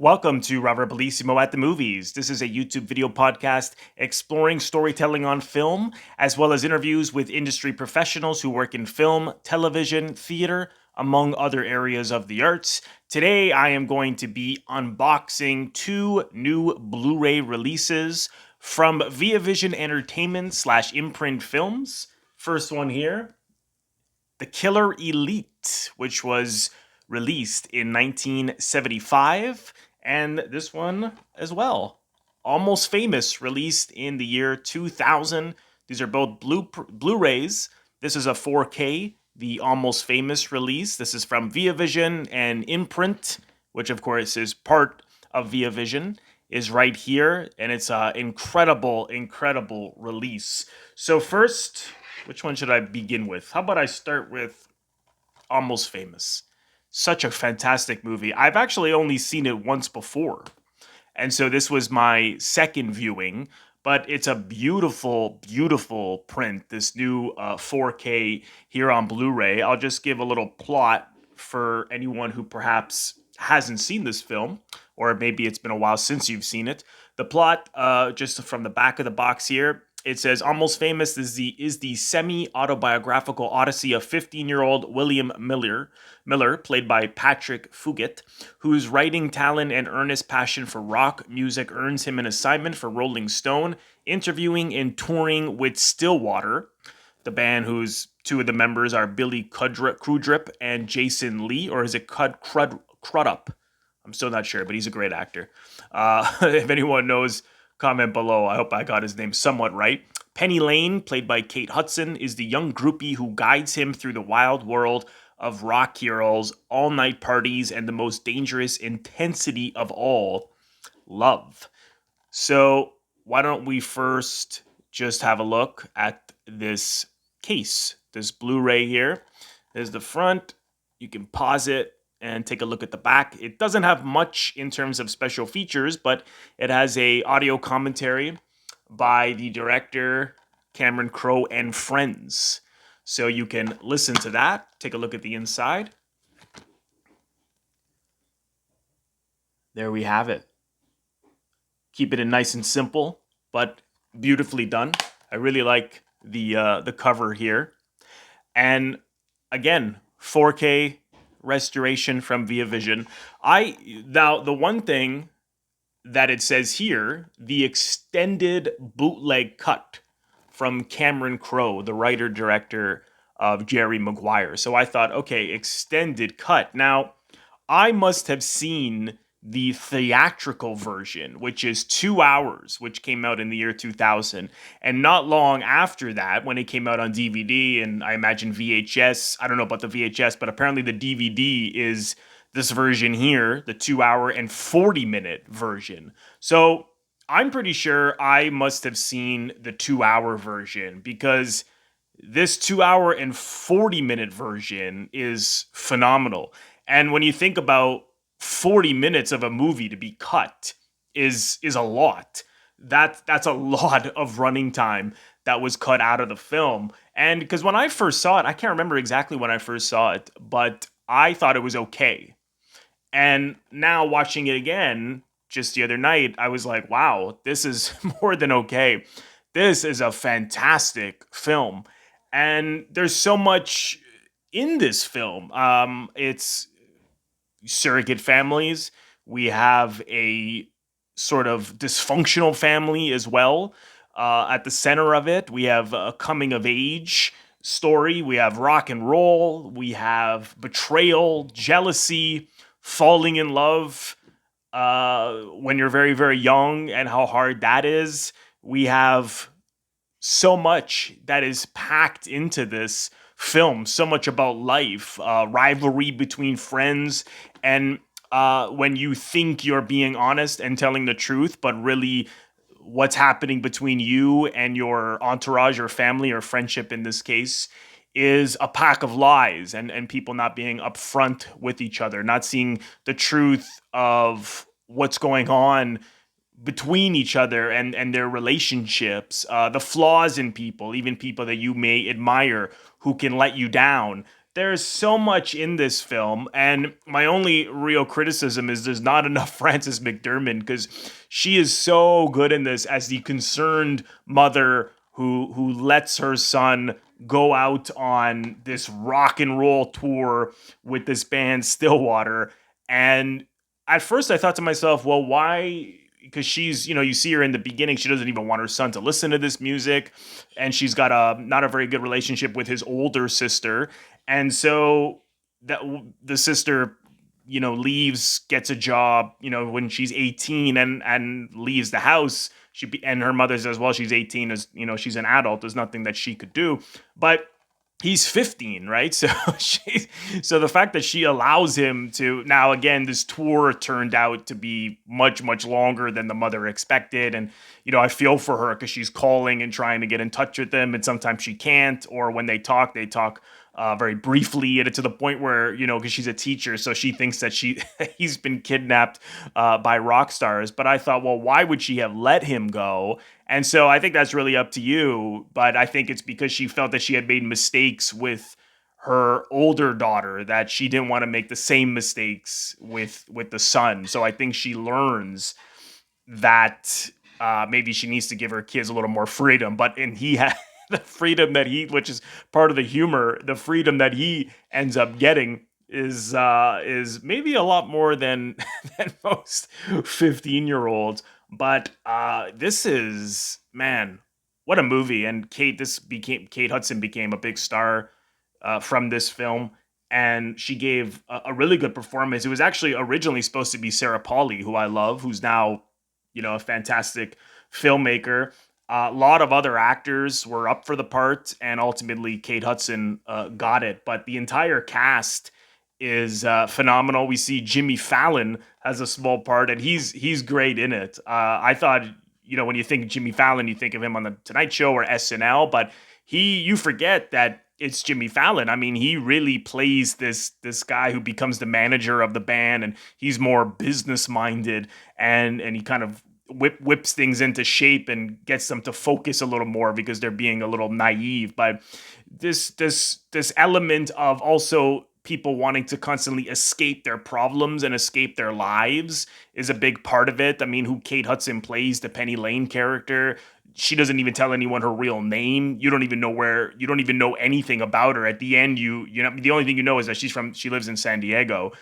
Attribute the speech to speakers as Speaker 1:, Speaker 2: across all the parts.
Speaker 1: Welcome to Robert Bellissimo at the Movies. This is a YouTube video podcast exploring storytelling on film, as well as interviews with industry professionals who work in film, television, theater, among other areas of the arts. Today, I am going to be unboxing two new Blu-ray releases from Via Vision Entertainment / Imprint Films. First one here, The Killer Elite, which was released in 1975, and this one as well, Almost Famous, released in the year 2000. These are both Blu-rays. This is a 4K, the Almost Famous release. This is from Via Vision, and Imprint, which of course is part of Via Vision, is right here, and it's an incredible release. So first, which one should I begin with? How about I start with Almost Famous? Such a fantastic movie. I've actually only seen it once before, and so this was my second viewing, but it's a beautiful print, this new 4K here on Blu-ray. I'll just give a little plot for anyone who perhaps hasn't seen this film, or maybe it's been a while since you've seen it. The plot, just from the back of the box here, it says Almost Famous is the semi-autobiographical odyssey of 15-year-old William Miller, played by Patrick Fugit, whose writing talent and earnest passion for rock music earns him an assignment for Rolling Stone, interviewing and touring with Stillwater, the band whose two of the members are Billy Crudup and Jason Lee, or is it Crudup? I'm still not sure, but he's a great actor. If anyone knows, comment below. I hope I got his name somewhat right. Penny Lane, played by Kate Hudson, is the young groupie who guides him through the wild world of rock heroes, all-night parties, and the most dangerous intensity of all, love. So why don't we first just have a look at this case, this Blu-ray here. There's the front. You can pause it and take a look at the back. It doesn't have much in terms of special features, but it has a audio commentary by the director Cameron Crowe and friends. So you can listen to that. Take a look at the inside. There we have it. Keep it in nice and simple, but beautifully done. I really like the cover here. And again, 4K restoration from Via Vision. Now, the one thing that it says here, the extended bootleg cut from Cameron Crowe, the writer-director of Jerry Maguire. So I thought, okay, extended cut. Now, I must have seen the theatrical version, which is 2 hours, which came out in the year 2000. And not long after that, when it came out on DVD and I imagine VHS, I don't know about the VHS, but apparently the DVD is this version here, the 2 hour and 40-minute version. So I'm pretty sure I must have seen the 2 hour version, because this 2 hour and 40-minute version is phenomenal. And when you think about 40 minutes of a movie to be cut is a lot. That's a lot of running time that was cut out of the film. And because when I first saw it, I can't remember exactly when I first saw it, but I thought it was okay. And now watching it again just the other night, I was like, wow, this is more than okay. This is a fantastic film. And there's so much in this film. It's surrogate families. We have a sort of dysfunctional family as well. At the center of it, we have a coming of age story. We have rock and roll. We have betrayal, jealousy, falling in love when you're very, very young, and how hard that is. We have so much that is packed into this film, so much about life, rivalry between friends, and when you think you're being honest and telling the truth, but really what's happening between you and your entourage or family or friendship in this case is a pack of lies, and people not being upfront with each other, not seeing the truth of what's going on between each other and their relationships, the flaws in people, even people that you may admire who can let you down. there's so much in this film, and my only real criticism is there's not enough Frances McDormand, because she is so good in this as the concerned mother who lets her son go out on this rock and roll tour with this band Stillwater. And at first I thought to myself, well, why? Because she's, you see her in the beginning, she doesn't even want her son to listen to this music, and she's got a not a very good relationship with his older sister. And so that the sister, leaves, gets a job, when she's 18, and leaves the house. And her mother says, well, she's 18, as she's an adult, there's nothing that she could do. But he's 15, right? So so the fact that she allows him to, now again, this tour turned out to be much, much longer than the mother expected. And, I feel for her because she's calling and trying to get in touch with them. And sometimes she can't, or when they talk very briefly, and to the point where, because she's a teacher, so she thinks that he's been kidnapped by rock stars. But I thought, well, why would she have let him go? And so I think that's really up to you. But I think it's because she felt that she had made mistakes with her older daughter, that she didn't want to make the same mistakes with the son. So I think she learns that maybe she needs to give her kids a little more freedom. And he had the freedom which is part of the humor, the freedom that he ends up getting is maybe a lot more than than most 15-year-olds. But this is, man, what a movie! And Kate Hudson became a big star from this film, and she gave a really good performance. It was actually originally supposed to be Sarah Polley, who I love, who's now, a fantastic filmmaker. A lot of other actors were up for the part, and ultimately Kate Hudson got it. But the entire cast is phenomenal. We see Jimmy Fallon has a small part, and he's great in it. I thought, when you think Jimmy Fallon, you think of him on the Tonight Show or SNL, but you forget that it's Jimmy Fallon. I mean, he really plays this guy who becomes the manager of the band, and he's more business minded, and he kind of whips things into shape and gets them to focus a little more because they're being a little naive. But this element of also people wanting to constantly escape their problems and escape their lives is a big part of it. I mean, who Kate Hudson plays, the Penny Lane character, she doesn't even tell anyone her real name. You don't even know anything about her. At the end, the only thing you know is that she lives in San Diego,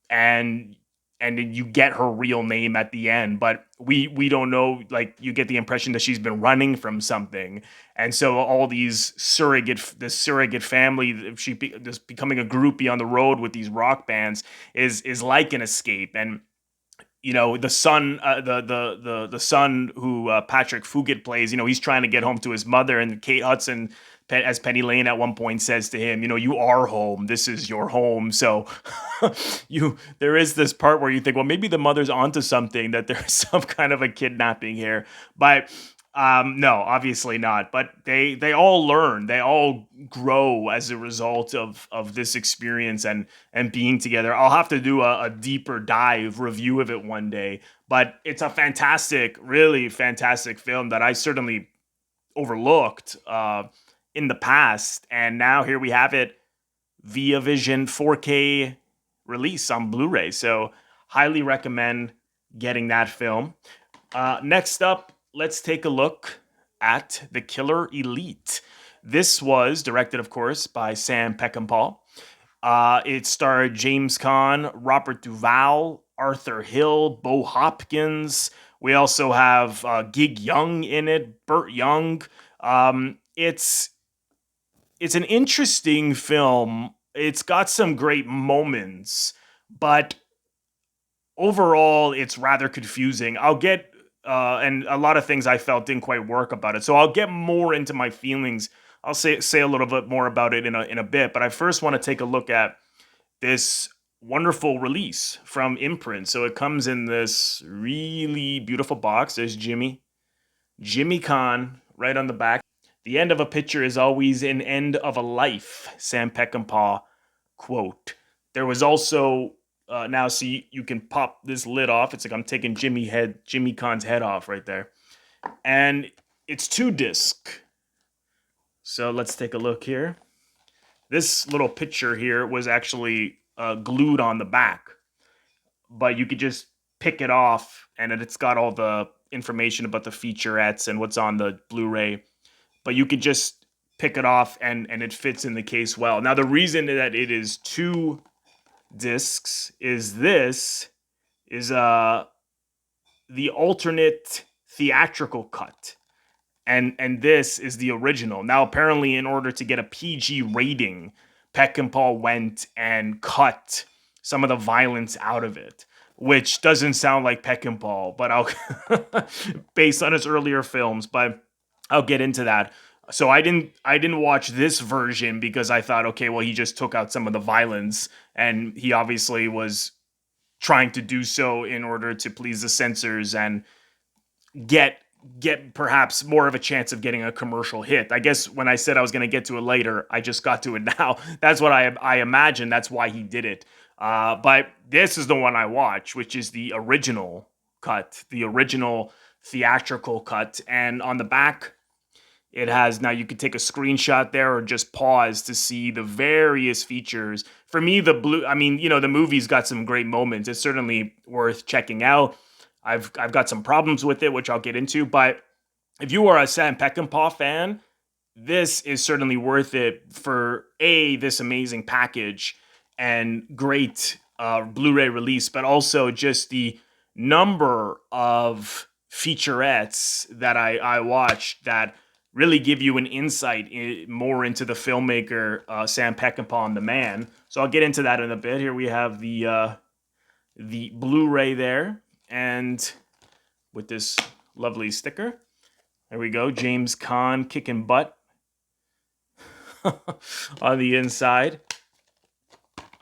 Speaker 1: and then you get her real name at the end, but we don't know. Like, you get the impression that she's been running from something, and so all this surrogate family, just becoming a groupie on the road with these rock bands is like an escape. And the son, the son who Patrick Fugit plays, he's trying to get home to his mother, and Kate Hudson, as Penny Lane, at one point says to him, you are home. This is your home. So there is this part where you think, well, maybe the mother's onto something, that there's some kind of a kidnapping here. But no, obviously not. But they all learn, they all grow as a result of this experience and being together. I'll have to do a deeper dive review of it one day. But it's a really fantastic film that I certainly overlooked in the past, and now here we have it via Vision 4K release on Blu-ray. So highly recommend getting that film. Next up, let's take a look at The Killer Elite. This was directed, of course, by Sam Peckinpah. It starred James Caan, Robert Duvall, Arthur Hill, Bo Hopkins. We also have Gig Young in it, Burt Young. It's an interesting film. It's got some great moments, but overall, it's rather confusing. I'll get, and a lot of things I felt didn't quite work about it. So I'll get more into my feelings. I'll say a little bit more about it in a bit, but I first want to take a look at this wonderful release from Imprint. So it comes in this really beautiful box. There's Jimmy Caan right on the back. The end of a picture is always an end of a life, Sam Peckinpah quote. There was also, now see, you can pop this lid off. It's like I'm taking Jimmy Caan's head off right there. And it's 2 disc. So let's take a look here. This little picture here was actually glued on the back, but you could just pick it off, and it's got all the information about the featurettes and what's on the Blu-ray. But you could just pick it off, and it fits in the case well. Now, the reason that it is 2 discs is this is the alternate theatrical cut. And this is the original. Now, apparently, in order to get a PG rating, Peckinpah went and cut some of the violence out of it, which doesn't sound like Peckinpah, but I'll based on his earlier films, but I'll get into that. So I didn't watch this version because I thought, okay, well, he just took out some of the violence, and he obviously was trying to do so in order to please the censors and get perhaps more of a chance of getting a commercial hit. I guess when I said I was going to get to it later, I just got to it now. That's what I imagine. That's why he did it. But this is the one I watched, which is the original cut, the original theatrical cut. And on the back, it has, now you could take a screenshot there or just pause to see the various features. For me, the movie's got some great moments. It's certainly worth checking out. I've got some problems with it, which I'll get into. But if you are a Sam Peckinpah fan, this is certainly worth it for this amazing package and great Blu-ray release, but also just the number of featurettes that I watched that really give you an insight more into the filmmaker Sam Peckinpah and the man. So I'll get into that in a bit. Here we have the Blu-ray there, and with this lovely sticker. There we go, James Caan kicking butt on the inside.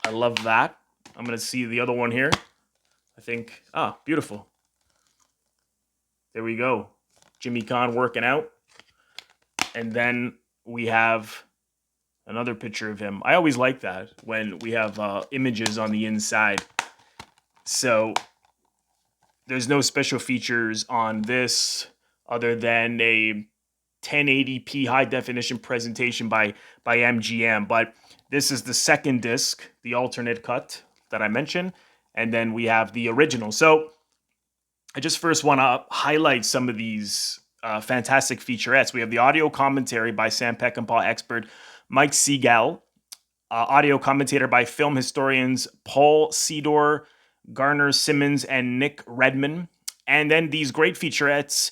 Speaker 1: I love that. I'm going to see the other one here. I think, beautiful. There we go. Jimmy Caan working out. And then we have another picture of him. I always like that when we have images on the inside. So there's no special features on this other than a 1080p high definition presentation by MGM. But this is the second disc, the alternate cut that I mentioned. And then we have the original. So I just first want to highlight some of these fantastic featurettes. We have the audio commentary by Sam Peckinpah expert Mike Segal, audio commentator by film historians Paul Sedor, Garner Simmons, and Nick Redman. And then these great featurettes,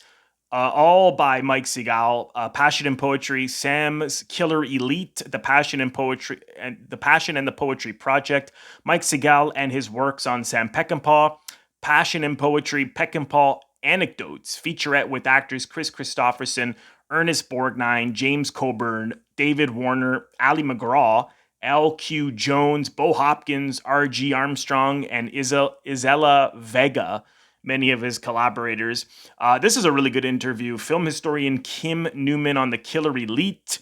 Speaker 1: all by Mike Segal, Passion and Poetry, Sam's Killer Elite, The Passion and the Poetry Project, Mike Segal and his works on Sam Peckinpah, Passion and Poetry, Peckinpah Anecdotes, featurette with actors Chris Christopherson, Ernest Borgnine, James Coburn, David Warner, Ali McGraw, L.Q. Jones, Bo Hopkins, R.G. Armstrong, and Isela Vega, many of his collaborators. This is a really good interview. Film historian Kim Newman on the Killer Elite,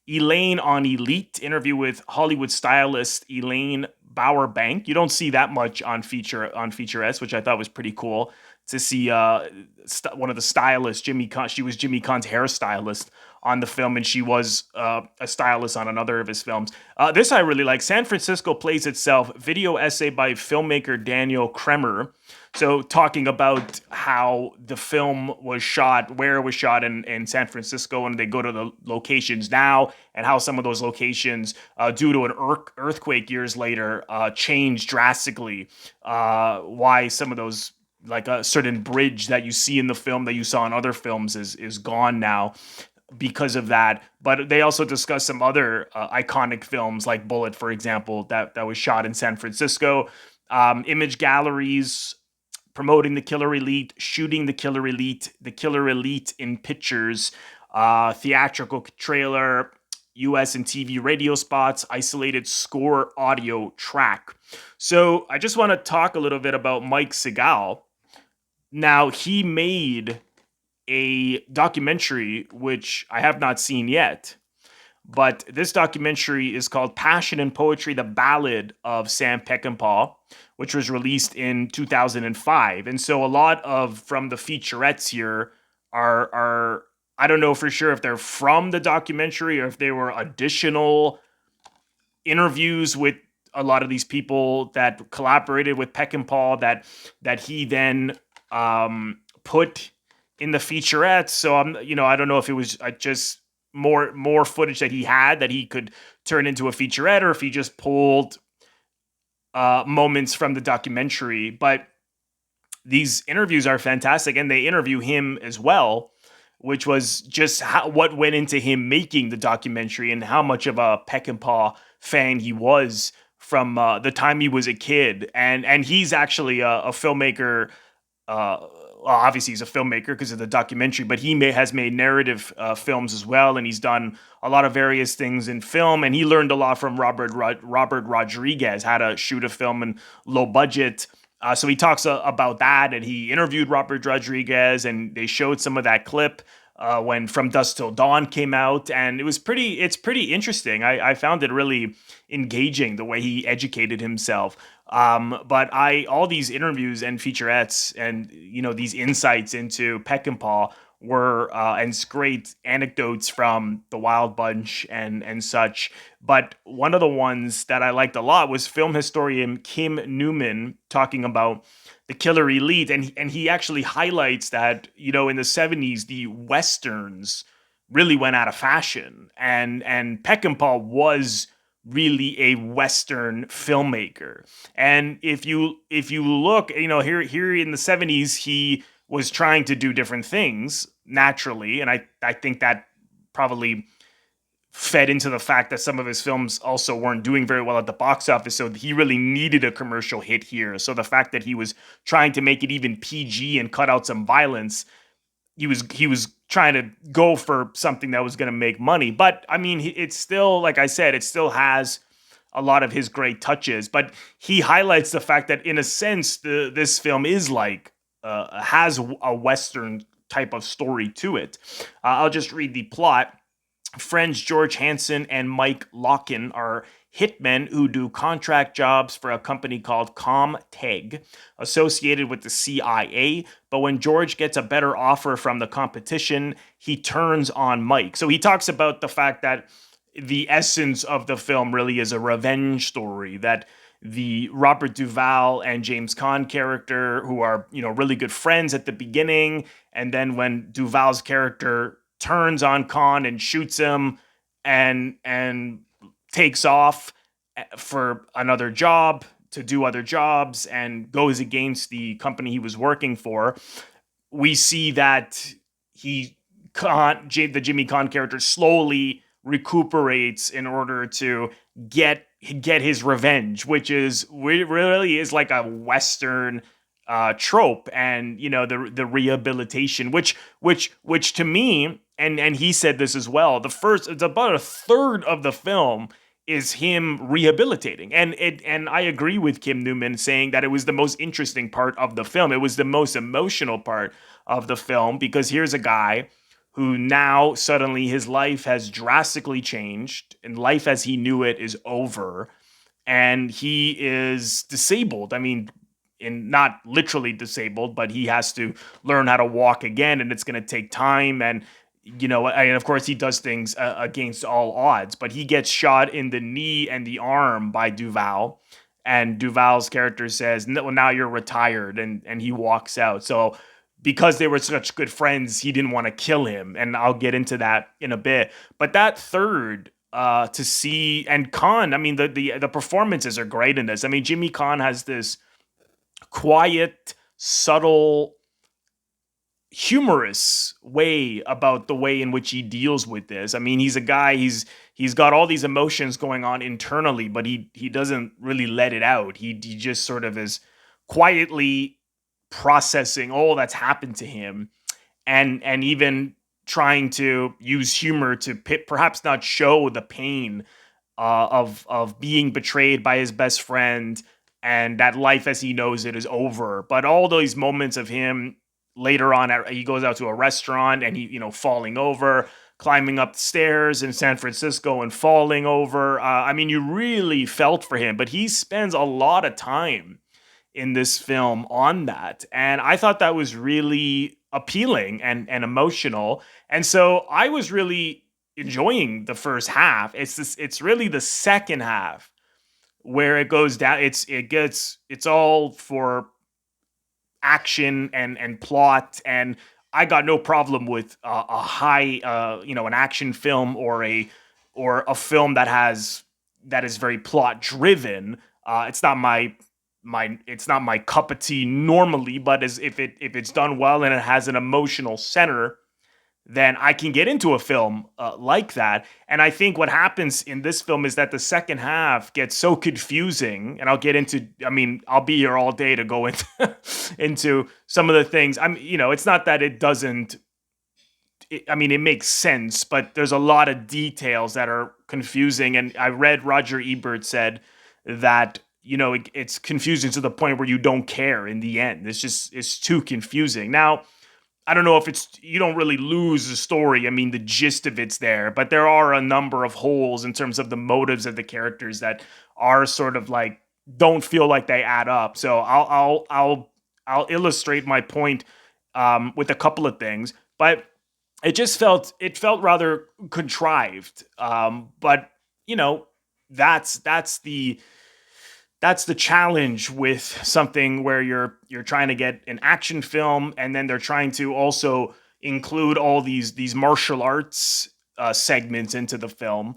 Speaker 1: Elaine on Elite, interview with Hollywood stylist Elaine Bowerbank. You don't see that much on Feature-S, which I thought was pretty cool to see one of the stylists, Jimmy Caan. She was Jimmy Caan's hairstylist on the film, and she was a stylist on another of his films. This I really like. San Francisco Plays Itself, video essay by filmmaker Daniel Kremer. So talking about how the film was shot, where it was shot in San Francisco, and they go to the locations now, and how some of those locations, due to an earthquake years later, changed drastically. Why some of those, like a certain bridge that you see in the film that you saw in other films is gone now because of that. But they also discuss some other iconic films like Bullet, for example, that was shot in San Francisco. Image galleries promoting the Killer Elite, shooting the Killer Elite in pictures, theatrical trailer, US and TV radio spots, isolated score audio track. So I just want to talk a little bit about Mike Segal. Now, he made a documentary, which I have not seen yet, but this documentary is called Passion and Poetry, The Ballad of Sam Peckinpah, which was released in 2005. And so a lot from the featurettes here are I don't know for sure if they're from the documentary or if they were additional interviews with a lot of these people that collaborated with Peckinpah that he then put in the featurettes. So I don't know if it was just more footage that he had that he could turn into a featurette, or if he just pulled moments from the documentary. But these interviews are fantastic, and they interview him as well, which was just what went into him making the documentary and how much of a Peckinpah fan he was from the time he was a kid. And he's actually a filmmaker. Well, obviously he's a filmmaker because of the documentary, but he has made narrative films as well, and he's done a lot of various things in film. And he learned a lot from Robert Rodriguez, how to shoot a film in low budget. So he talks about that, and he interviewed Robert Rodriguez, and they showed some of that clip when From Dusk Till Dawn came out, and it's pretty interesting. I found it really engaging the way he educated himself. But all these interviews and featurettes and these insights into Peckinpah were and great anecdotes from the Wild Bunch and such. But one of the ones that I liked a lot was film historian Kim Newman talking about the Killer Elite, and he actually highlights that in the 70s the westerns really went out of fashion, and Peckinpah was really a Western filmmaker. And if you look, here in the 70s, he was trying to do different things naturally, and I think that probably fed into the fact that some of his films also weren't doing very well at the box office, so he really needed a commercial hit here. So the fact that he was trying to make it even PG and cut out some violence, he was trying to go for something that was going to make money. But I mean, it's still, like I said, it still has a lot of his great touches. But he highlights the fact that in a sense, this film is like has a Western type of story to it. I'll just read the plot. Friends George Hansen and Mike Locken are hitmen who do contract jobs for a company called ComTeg, associated with the CIA. But when George gets a better offer from the competition, he turns on Mike. So he talks about the fact that the essence of the film really is a revenge story, that the Robert Duvall and James Caan character, who are really good friends at the beginning, and then when Duvall's character turns on Caan and shoots him and takes off for another job to do other jobs and goes against the company he was working for, we see that the Jimmy Caan character slowly recuperates in order to get his revenge, which really is like a Western trope, and the rehabilitation, which to me, and he said this as well, it's about a third of the film is him rehabilitating, and I agree with Kim Newman saying that it was the most interesting part of the film. It was the most emotional part of the film, because here's a guy who now suddenly his life has drastically changed, and life as he knew it is over, and he is disabled. I mean, not literally disabled, but he has to learn how to walk again, and it's going to take time. And and of course he does things against all odds, but he gets shot in the knee and the arm by Duvall, and Duvall's character says, "No, now you're retired," and he walks out. So because they were such good friends, he didn't want to kill him, and I'll get into that in a bit. But that third, to see, and Caan, I mean, the performances are great in this. I mean, Jimmy Caan has this quiet, subtle, humorous way about the way in which he deals with this. I mean, he's a guy, he's got all these emotions going on internally, but he doesn't really let it out. He just sort of is quietly processing all that's happened to him, and even trying to use humor to perhaps not show the pain of being betrayed by his best friend, and that life as he knows it is over. But all those moments of him later on, he goes out to a restaurant and he falling over, climbing up the stairs in San Francisco and falling over. I mean, you really felt for him, but he spends a lot of time in this film on that. And I thought that was really appealing and emotional. And so I was really enjoying the first half. It's really the second half where it goes down. It's all for action and plot, and I got no problem with a high an action film or a film that is very plot driven. It's not my cup of tea normally, but if it's done well and it has an emotional center, then I can get into a film like that. And I think what happens in this film is that the second half gets so confusing. And I'll be here all day to go into into some of the things. It's not that it doesn't. It makes sense, but there's a lot of details that are confusing. And I read Roger Ebert said that it's confusing to the point where you don't care in the end. It's too confusing. Now, I don't know if you don't really lose the story. The gist of it's there, but there are a number of holes in terms of the motives of the characters that are sort of like, don't feel like they add up. So I'll illustrate my point with a couple of things, but it felt rather contrived. But that's the challenge with something where you're trying to get an action film, and then they're trying to also include all these martial arts segments into the film,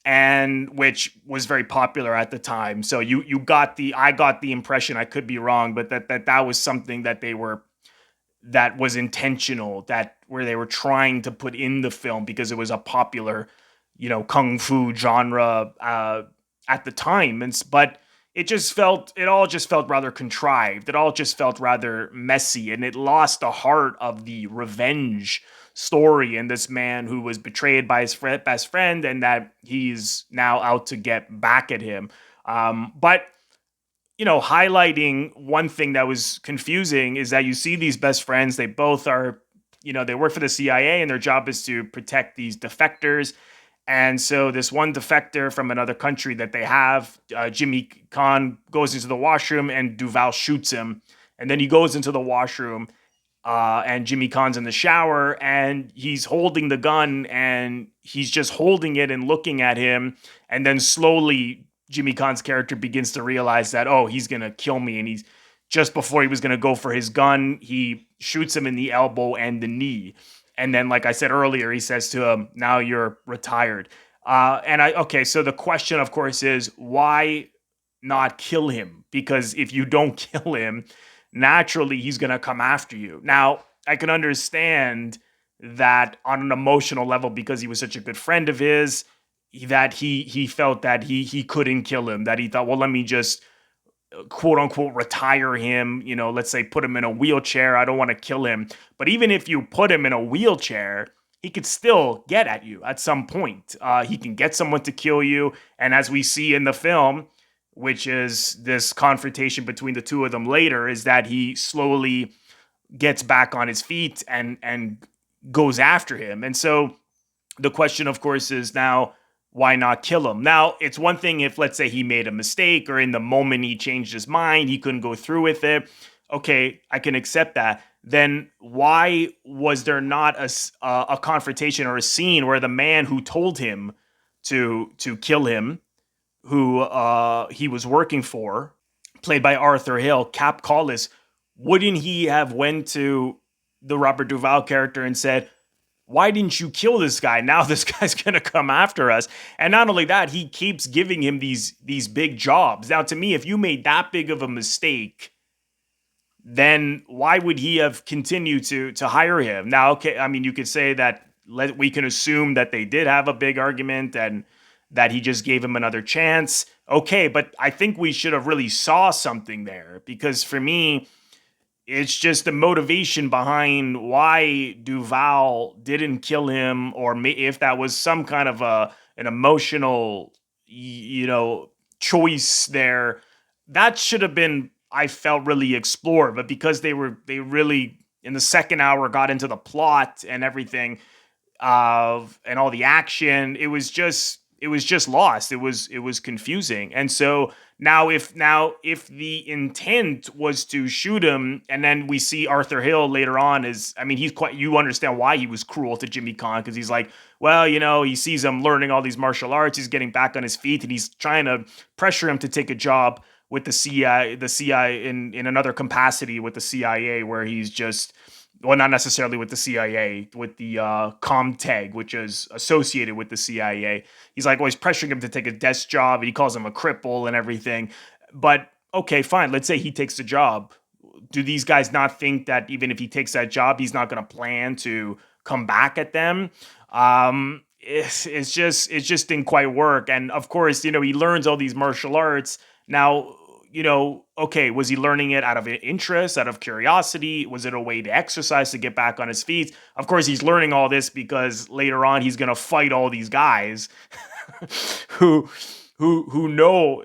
Speaker 1: and which was very popular at the time. So I got the impression, I could be wrong, but that was something that was intentional, that where they were trying to put in the film because it was a popular kung fu genre at the time. But it all just felt rather contrived. It all just felt rather messy, and it lost the heart of the revenge story and this man who was betrayed by his best friend, and that he's now out to get back at him. But highlighting one thing that was confusing is that you see these best friends. They both are, they work for the CIA, and their job is to protect these defectors. And so this one defector from another country that they have, Jimmy Caan, goes into the washroom and Duvall shoots him. And then he goes into the washroom and Jimmy Caan's in the shower and he's holding the gun and he's just holding it and looking at him. And then slowly Jimmy Caan's character begins to realize that, oh, he's going to kill me. And he's just before he was going to go for his gun, he shoots him in the elbow and the knee. And then, like I said earlier, he says to him, now you're retired. So the question, of course, is why not kill him? Because if you don't kill him, naturally, he's going to come after you. Now, I can understand that on an emotional level, because he was such a good friend of his, that he felt that he couldn't kill him, that he thought, well, let me just quote unquote retire him, let's say put him in a wheelchair. I don't want to kill him. But even if you put him in a wheelchair, he could still get at you at some point. He can get someone to kill you. And as we see in the film, which is this confrontation between the two of them later, is that he slowly gets back on his feet and goes after him. And so the question, of course, is now, why not kill him? Now, it's one thing if, let's say, he made a mistake or in the moment he changed his mind, he couldn't go through with it. Okay, I can accept that. Then why was there not a confrontation or a scene where the man who told him to kill him, who he was working for, played by Arthur Hill, Cap Collis, wouldn't he have went to the Robert Duvall character and said, why didn't you kill this guy? Now this guy's going to come after us. And not only that, he keeps giving him these big jobs. Now, to me, if you made that big of a mistake, then why would he have continued to hire him? Now, okay, you could say that we can assume that they did have a big argument and that he just gave him another chance. Okay, but I think we should have really saw something there, because for me, it's just the motivation behind why Duvall didn't kill him, or if that was some kind of an emotional, choice there. That should have been, I felt, really explored. But because they really in the second hour got into the plot and everything, and all the action, it was just lost. It was confusing. And so Now if the intent was to shoot him, and then we see Arthur Hill later on is, I mean, he's quite, you understand why he was cruel to Jimmy Caan, because he's like, well, he sees him learning all these martial arts, he's getting back on his feet, and he's trying to pressure him to take a job with the CIA in another capacity with the CIA, where he's just, well, not necessarily with the CIA, with the Comtag, which is associated with the CIA. He's like always pressuring him to take a desk job, and he calls him a cripple and everything. But okay, fine. Let's say he takes the job. Do these guys not think that even if he takes that job, he's not going to plan to come back at them? It just didn't quite work. And of course, he learns all these martial arts. Now, okay, was he learning it out of interest, out of curiosity? Was it a way to exercise to get back on his feet? Of course, he's learning all this because later on he's going to fight all these guys who know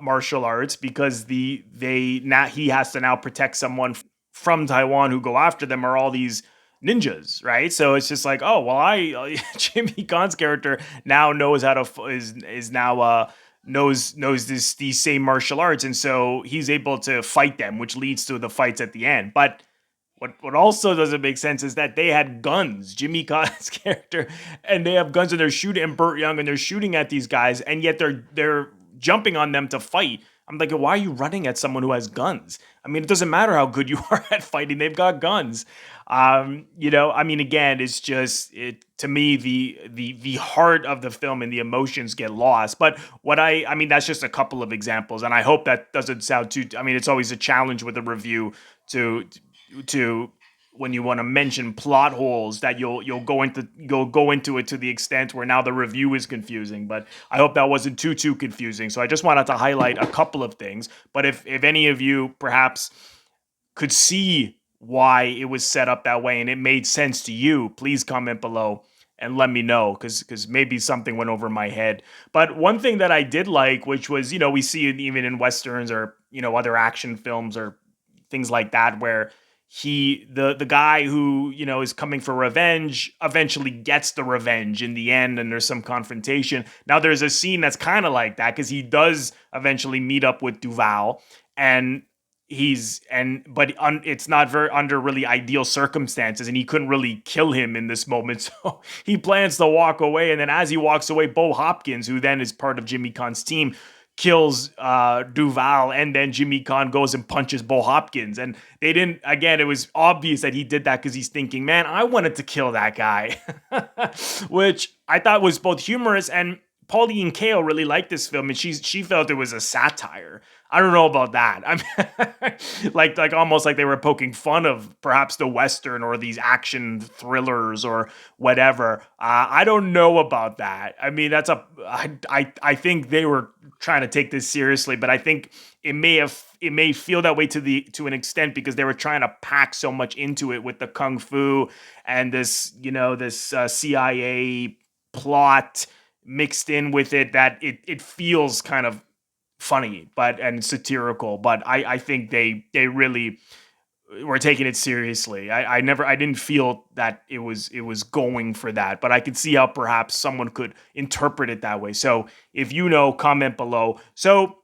Speaker 1: martial arts, because he has to now protect someone from Taiwan who go after them, are all these ninjas, right? So it's just like, oh well, Jimmy Caan's character now knows how to is now knows these same martial arts, and so he's able to fight them, which leads to the fights at the end. But what also doesn't make sense is that they had guns, Jimmy Caan's character, and they have guns, and they're shooting, and Burt Young, and they're shooting at these guys, and yet they're jumping on them to fight. I'm like, why are you running at someone who has guns? I mean, it doesn't matter how good you are at fighting; they've got guns. I mean, again, it's just to me, the heart of the film and the emotions get lost. But I mean, that's just a couple of examples, and I hope that doesn't sound too. I mean, it's always a challenge with a review to when you want to mention plot holes, that you'll go into it to the extent where now the review is confusing. But I hope that wasn't too confusing. So I just wanted to highlight a couple of things. But if any of you perhaps could see why it was set up that way and it made sense to you, please comment below and let me know, because maybe something went over my head. But one thing that I did like, which was, we see it even in Westerns or, other action films or things like that, where the guy who, is coming for revenge eventually gets the revenge in the end, and there's some confrontation. Now there's a scene that's kind of like that, because he does eventually meet up with Duvall, and it's not very under really ideal circumstances, and he couldn't really kill him in this moment. So he plans to walk away. And then as he walks away, Bo Hopkins, who then is part of Jimmy Caan's team, kills Duvall. And then Jimmy Caan goes and punches Bo Hopkins. And it was obvious that he did that because he's thinking, man, I wanted to kill that guy, which I thought was both humorous, and Pauline Kael really liked this film, and she felt it was a satire. I don't know about that. I mean, like almost like they were poking fun of perhaps the Western or these action thrillers or whatever. I don't know about that. I mean, I think they were trying to take this seriously, but I think it may feel that way to an extent, because they were trying to pack so much into it with the kung fu and this CIA plot mixed in with it, that it feels kind of funny and satirical. But I think they really were taking it seriously. I didn't feel that it was going for that, but I could see how perhaps someone could interpret it that way. So if you know, comment below. So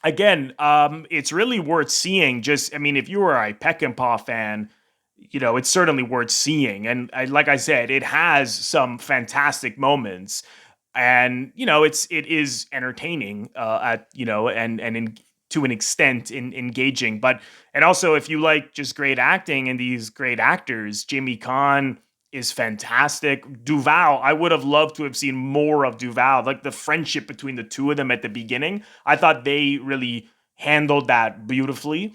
Speaker 1: again, it's really worth seeing. Just, I mean, if you were a Peckinpah fan, it's certainly worth seeing. And like I said, it has some fantastic moments. And it is entertaining to an extent engaging, and also if you like just great acting and these great actors, Jimmy Caan is fantastic. Duvall, I would have loved to have seen more of Duvall, like the friendship between the two of them at the beginning. I thought they really handled that beautifully.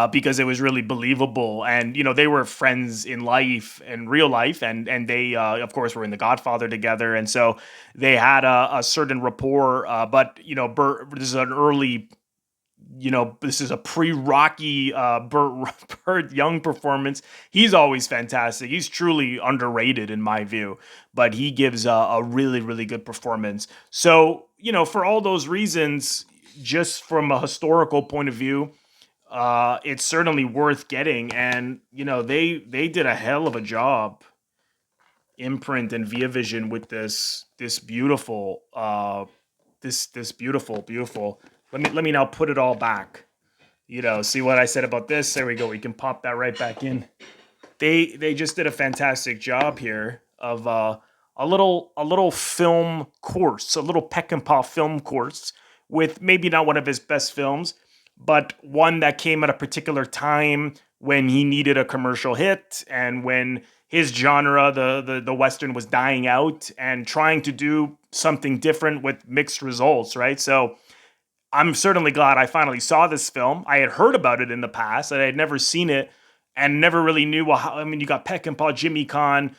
Speaker 1: Because it was really believable, and they were friends in real life, and they of course were in The Godfather together, and so they had a certain rapport. But Burt, this is a pre-Rocky Burt Young performance. He's always fantastic. He's truly underrated in my view, but he gives a really, really good performance. So for all those reasons, just from a historical point of view, it's certainly worth getting. And they did a hell of a job, Imprint and Via Vision, with this beautiful beautiful Let me now put it all back. You know, see what I said about this? There we go. We can pop that right back in. They just did a fantastic job here of a little film course, a little Peckinpah film course with maybe not one of his best films, but one that came at a particular time when he needed a commercial hit and when his genre, the Western, was dying out and trying to do something different with mixed results, right? So I'm certainly glad I finally saw this film. I had heard about it in the past, and I had never seen it and never really knew, well, I mean, you got Peckinpah, Jimmy Caan,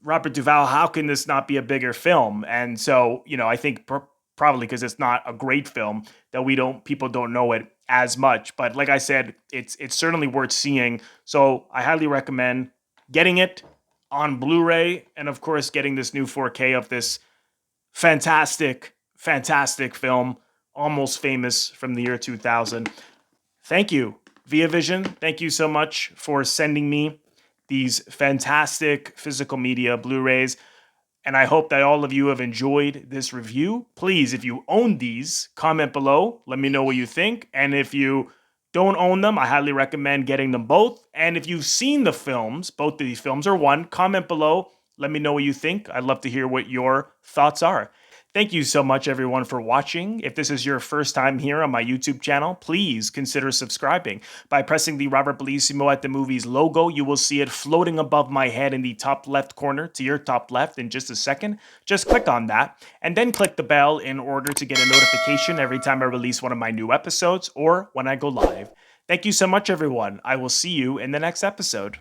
Speaker 1: Robert Duvall. How can this not be a bigger film? And so, you know, I think probably because it's not a great film that people don't know it as much. But like I said, it's certainly worth seeing. So I highly recommend getting it on Blu-ray and, of course, getting this new 4K of this fantastic, fantastic film, Almost Famous, from the year 2000. Thank you, Via Vision. Thank you so much for sending me these fantastic physical media Blu-rays. And I hope that all of you have enjoyed this review. Please, if you own these, comment below. Let me know what you think. And if you don't own them, I highly recommend getting them both. And if you've seen the films, both of these films or one, comment below. Let me know what you think. I'd love to hear what your thoughts are. Thank you so much, everyone, for watching. If this is your first time here on my YouTube channel, please consider subscribing. By pressing the Robert Bellissimo at the Movies logo, you will see it floating above my head in the top left corner to your top left in just a second. Just click on that, and then click the bell in order to get a notification every time I release one of my new episodes or when I go live. Thank you so much, everyone. I will see you in the next episode.